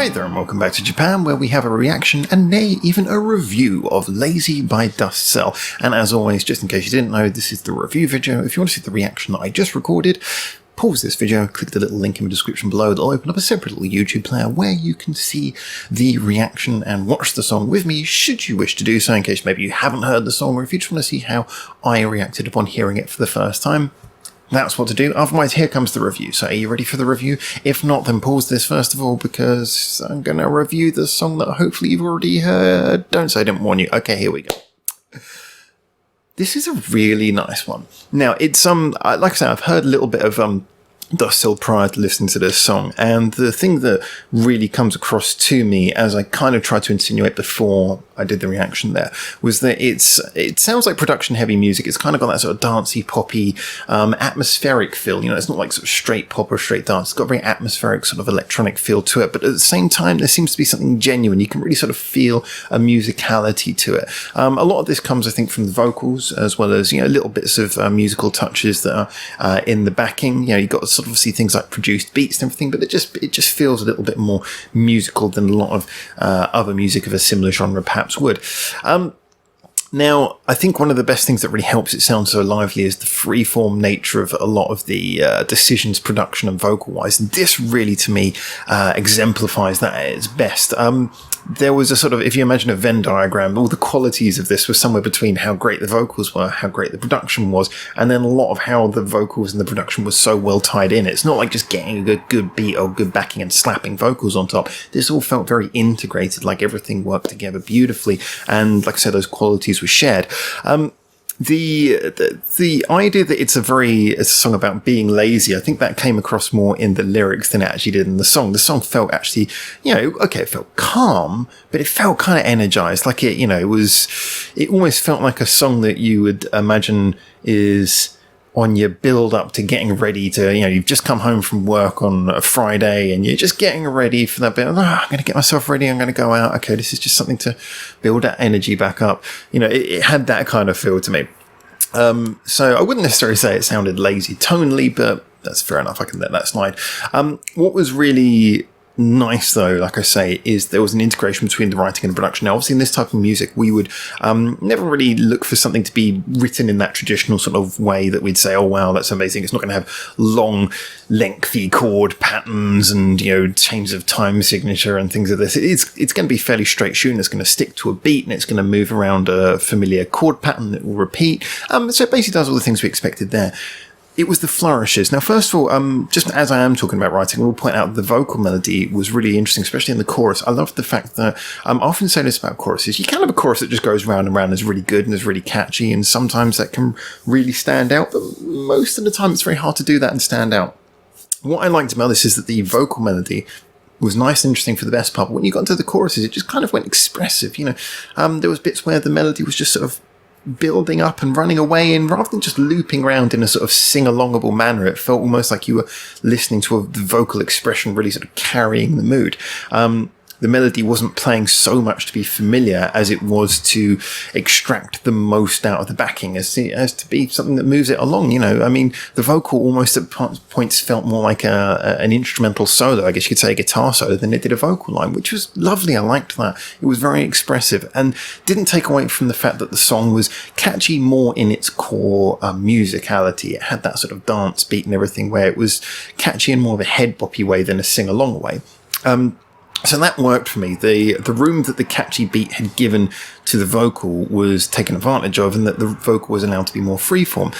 Hi there and welcome back to Japan, where we have a reaction and nay, even a review of Lazy by Dustcell. And as always, just in case you didn't know, this is the review video. If you want to see the reaction that I just recorded, pause this video, click the little link in the description below. It'll open up a separate little YouTube player where you can see the reaction and watch the song with me, should you wish to do so, in case maybe you haven't heard the song, or if you just want to see how I reacted upon hearing it for the first time. That's what to do. Otherwise, here comes the review. So are you ready for the review? If not, then pause this first of all, because I'm going to review the song that hopefully you've already heard. Don't say I didn't warn you. Okay, here we go. This is a really nice one. Now, it's, like I said, I've heard a little bit of, Dustcell prior to listening to this song, and the thing that really comes across to me, as I kind of tried to insinuate before I did the reaction there, was that it sounds like production heavy music. It's kind of got that sort of dancey, poppy, atmospheric feel. You know, it's not like sort of straight pop or straight dance. It's got a very atmospheric sort of electronic feel to it, but at the same time there seems to be something genuine. You can really sort of feel a musicality to it. A lot of this comes, I think, from the vocals, as well as, you know, little bits of musical touches that are in the backing. You know, you've got sort of see things like produced beats and everything, but it just feels a little bit more musical than a lot of other music of a similar genre perhaps would. Now, I think one of the best things that really helps it sound so lively is the freeform nature of a lot of the decisions, production and vocal-wise. And this really, to me, exemplifies that at its best. There was a sort of, if you imagine a Venn diagram, all the qualities of this were somewhere between how great the vocals were, how great the production was, and then a lot of how the vocals and the production was so well tied in. It's not like just getting a good beat or good backing and slapping vocals on top. This all felt very integrated, like everything worked together beautifully, and like I said, those qualities were shared. The idea that it's a song about being lazy, I think that came across more in the lyrics than it actually did in the song. The song felt actually, you know, okay, it felt calm, but it felt kind of energized. Like it, you know, it almost felt like a song that you would imagine is on your build up to getting ready to, you know, you've just come home from work on a Friday and you're just getting ready for that bit. I'm going to get myself ready. I'm going to go out. Okay, this is just something to build that energy back up. You know, it had that kind of feel to me. So I wouldn't necessarily say it sounded lazy tonally, but that's fair enough. I can let that slide. What was really nice, though, like I say, is there was an integration between the writing and the production. Now, obviously, in this type of music, we would never really look for something to be written in that traditional sort of way that we'd say, oh, wow, that's amazing. It's not going to have long, lengthy chord patterns and, you know, change of time signature and things like this. It's going to be fairly straight shooting. It's going to stick to a beat and it's going to move around a familiar chord pattern that will repeat. So it basically does all the things we expected there. It was the flourishes. Now, first of all, just as I am talking about writing, I will point out the vocal melody was really interesting, especially in the chorus. I love the fact that I often say this about choruses. You can have a chorus that just goes round and round and is really good and is really catchy, and sometimes that can really stand out, but most of the time it's very hard to do that and stand out. What I liked about this is that the vocal melody was nice and interesting for the best part, but when you got into the choruses, it just kind of went expressive. You know, there was bits where the melody was just sort of building up and running away, and rather than just looping around in a sort of sing-alongable manner, it felt almost like you were listening to the vocal expression really sort of carrying the mood. The melody wasn't playing so much to be familiar as it was to extract the most out of the backing, as to be something that moves it along. You know, I mean, the vocal almost at points felt more like an instrumental solo, I guess you could say a guitar solo, than it did a vocal line, which was lovely. I liked that. It was very expressive and didn't take away from the fact that the song was catchy more in its core musicality. It had that sort of dance beat and everything, where it was catchy in more of a head boppy way than a sing-along way. So that worked for me. The room that the catchy beat had given to the vocal was taken advantage of, and that the vocal was allowed to be more freeform.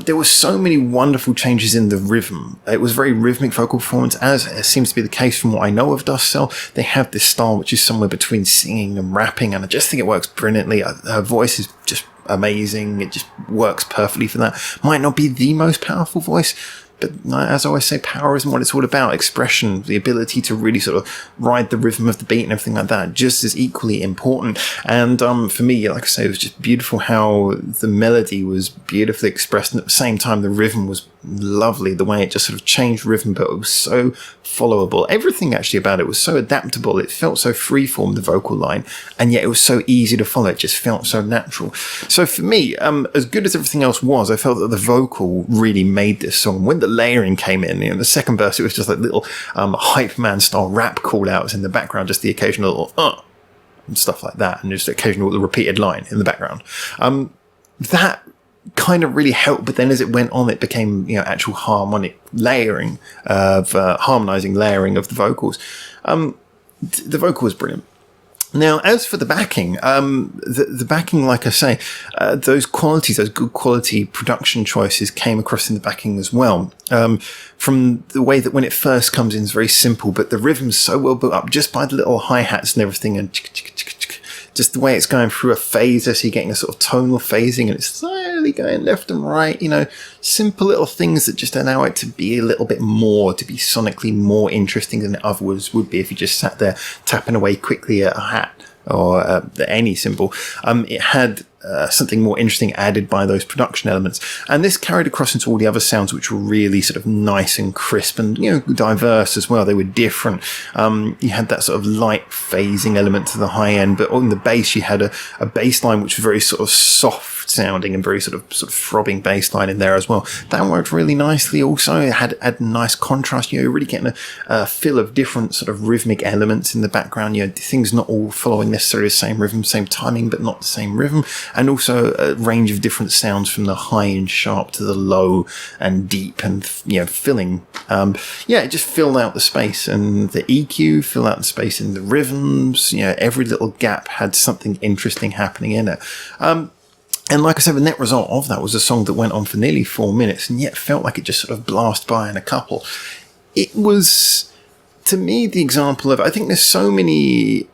There were so many wonderful changes in the rhythm. It was very rhythmic vocal performance, as seems to be the case from what I know of Dustcell. They have this style which is somewhere between singing and rapping, and I just think it works brilliantly. Her voice is just amazing. It just works perfectly for that. Might not be the most powerful voice, but as I always say, power isn't what it's all about. Expression, the ability to really sort of ride the rhythm of the beat and everything like that, just as equally important. And for me, like I say, it was just beautiful how the melody was beautifully expressed, and at the same time the rhythm was lovely the way it just sort of changed rhythm, but it was so followable. Everything actually about it was so adaptable. It felt so freeform, the vocal line, and yet it was so easy to follow. It just felt so natural. So for me, as good as everything else was, I felt that the vocal really made this song. When the layering came in, the second verse, it was just like little hype man style rap call outs in the background, just the occasional and stuff like that, and just occasional repeated line in the background. That kind of really helped, but then as it went on, it became actual harmonic layering of harmonizing layering of the vocals. The vocal was brilliant. Now, as for the backing, the backing, like I say, those good quality production choices came across in the backing as well. From the way that when it first comes in, it's very simple, but the rhythm's so well built up just by the little hi-hats and everything, and just the way it's going through a phaser, so you're getting a sort of tonal phasing, and it's slowly going left and right, simple little things that just allow it to be a little bit more, to be sonically more interesting than it otherwise would be if you just sat there tapping away quickly at a hat or any cymbal. It had something more interesting added by those production elements, and this carried across into all the other sounds, which were really sort of nice and crisp and diverse as well. They were different. You had that sort of light phasing element to the high end, but on the bass you had a bass line which was very sort of soft sounding and very sort of throbbing bass line in there as well. That worked really nicely. Also, it had nice contrast. You're really getting a feel of different sort of rhythmic elements in the background. Things not all following necessarily the same rhythm, same timing, but not the same rhythm. And also a range of different sounds from the high and sharp to the low and deep and filling. It just filled out the space, and the EQ filled out the space in the rhythms. Every little gap had something interesting happening in it. And like I said, the net result of that was a song that went on for nearly 4 minutes, and yet felt like it just sort of blasted by in a couple. It was, to me, the example of, I think there's so many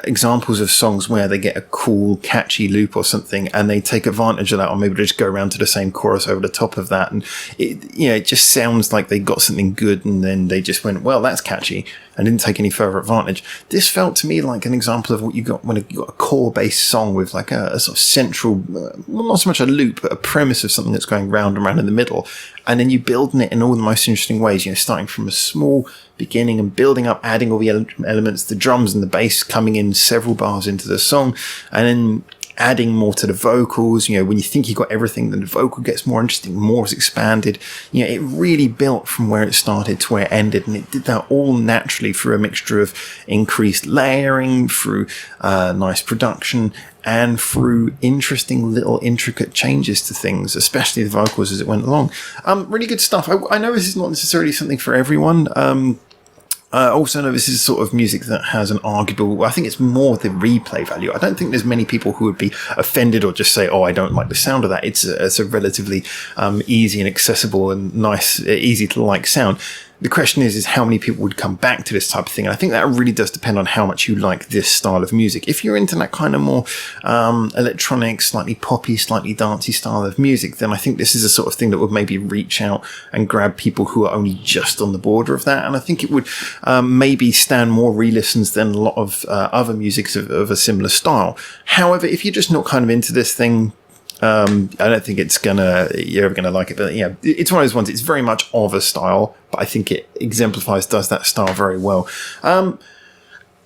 examples of songs where they get a cool, catchy loop or something, and they take advantage of that, or maybe they just go around to the same chorus over the top of that, and it just sounds like they got something good, and then they just went, well, that's catchy, and didn't take any further advantage. This felt to me like an example of what you got when you got a core-based song with like a sort of central, not so much a loop, but a premise of something that's going round and round in the middle, and then you building it in all the most interesting ways, starting from a small beginning and building up, adding all the elements, the drums and the bass coming in several bars into the song, and then adding more to the vocals. When you think you got everything, then the vocal gets more interesting, more is expanded. It really built from where it started to where it ended, and it did that all naturally through a mixture of increased layering, through nice production, and through interesting little intricate changes to things, especially the vocals as it went along. Really good stuff. I know this is not necessarily something for everyone. I also know this is sort of music that has an arguable, I think it's more the replay value. I don't think there's many people who would be offended or just say, oh, I don't like the sound of that. It's a relatively easy and accessible and nice, easy to like sound. The question is how many people would come back to this type of thing? And I think that really does depend on how much you like this style of music. If you're into that kind of more electronic, slightly poppy, slightly dancey style of music, then I think this is a sort of thing that would maybe reach out and grab people who are only just on the border of that. And I think it would maybe stand more re-listens than a lot of other music of a similar style. However, if you're just not kind of into this thing, I don't think you're ever gonna like it, but it's one of those ones. It's very much of a style, but I think it does that style very well. From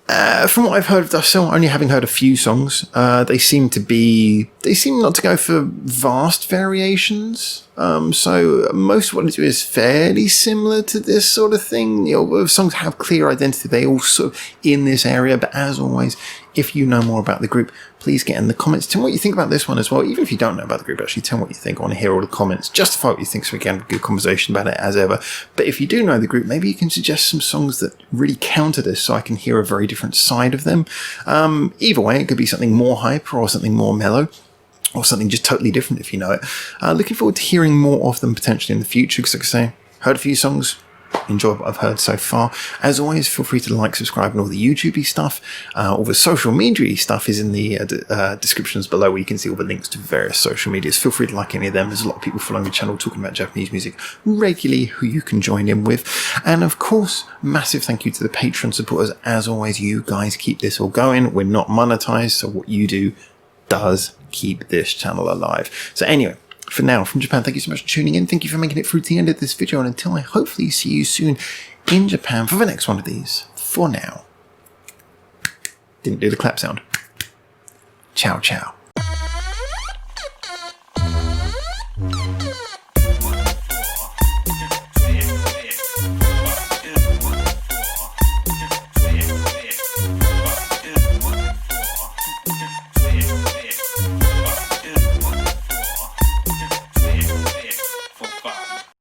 what I've heard of Dustcell, only having heard a few songs, they seem not to go for vast variations. So most of what they do is fairly similar to this sort of thing. Songs have clear identity. They all sort of in this area. But as always, if you know more about the group, please get in the comments. Tell me what you think about this one as well. Even if you don't know about the group, actually tell me what you think. I want to hear all the comments. Justify what you think so we can have a good conversation about it as ever. But if you do know the group, maybe you can suggest some songs that really counter this so I can hear a very different side of them. Either way, it could be something more hyper or something more mellow, or something just totally different if you know it. Looking forward to hearing more of them potentially in the future, because like I say, heard a few songs, enjoy what I've heard so far. As always, feel free to like, subscribe, and all the YouTube-y stuff. All the social media stuff is in the descriptions below, where you can see all the links to various social medias. Feel free to like any of them. There's a lot of people following the channel talking about Japanese music regularly who you can join in with. And of course, massive thank you to the Patreon supporters. As always, you guys keep this all going. We're not monetized, so what you do does keep this channel alive. So anyway, For now, from Japan, thank you so much for tuning in. Thank you for making it through to the end of this video. And until I hopefully see you soon in Japan for the next one of these, for now, didn't do the clap sound. Ciao, ciao.